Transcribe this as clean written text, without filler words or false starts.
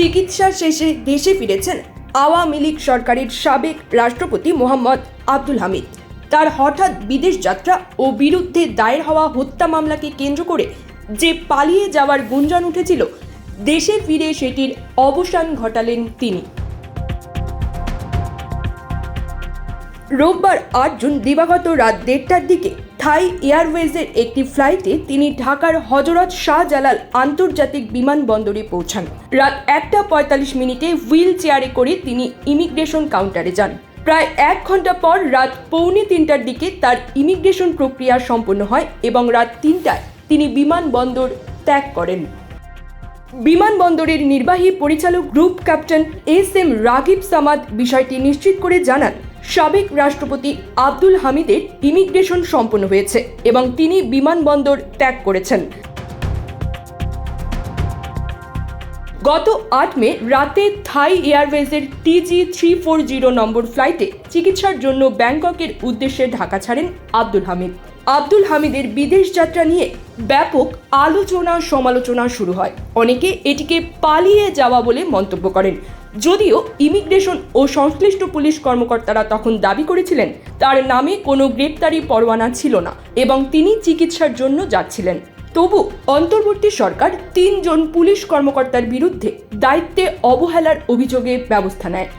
চিকিৎসা শেষে দেশে ফিরেছেন আওয়ামী লীগ সরকারের সাবেক রাষ্ট্রপতি মোহাম্মদ আব্দুল হামিদ। তার হঠাৎ বিদেশ যাত্রা ও বিরুদ্ধে দায়ের হওয়া হত্যা মামলাকে কেন্দ্র করে যে পালিয়ে যাওয়ার গুঞ্জন উঠেছিল, দেশে ফিরে সেটির অবসান ঘটালেন তিনি। রোববার 8 জুন দিবাগত রাত 1:30টার দিকে থাই এয়ারওয়েজের একটি ফ্লাইটে তিনি ঢাকার হযরত শাহজালাল আন্তর্জাতিক বিমানবন্দরে পৌঁছান। রাত 1:45 হুইল চেয়ারে করে তিনি ইমিগ্রেশন কাউন্টারে যান। প্রায় 1 ঘন্টা পর রাত 2:45টার দিকে তার ইমিগ্রেশন প্রক্রিয়া সম্পন্ন হয় এবং রাত 3টায় তিনি বিমানবন্দর ত্যাগ করেন। বিমানবন্দরের নির্বাহী পরিচালক group captain SM. Ragib Samad বিষয়টি নিশ্চিত করে জানান, সাবেক রাষ্ট্রপতি আব্দুল হামিদের ইমিগ্রেশন সম্পন্ন হয়েছে এবং তিনি বিমানবন্দর ত্যাগ করেছেন। গত 8 মে রাতে থাই এয়ারওয়েজের TG340 নম্বর ফ্লাইটে চিকিৎসার জন্য ব্যাংককের উদ্দেশ্যে ঢাকা ছাড়েন আব্দুল হামিদ। আব্দুল হামিদের বিদেশ যাত্রা নিয়ে ব্যাপক আলোচনা সমালোচনা শুরু হয়। অনেকে এটিকে পালিয়ে যাওয়া বলে মন্তব্য করেন, যদিও ইমিগ্রেশন ও সংশ্লিষ্ট পুলিশ কর্মকর্তারা তখন দাবি করেছিলেন তার নামে কোনো গ্রেপ্তারি পরোয়ানা ছিল না এবং তিনি চিকিৎসার জন্য যাচ্ছিলেন। তবু অন্তর্বর্তী সরকার 3 জন পুলিশ কর্মকর্তার বিরুদ্ধে দায়িত্বে অবহেলার অভিযোগে ব্যবস্থা নেয়।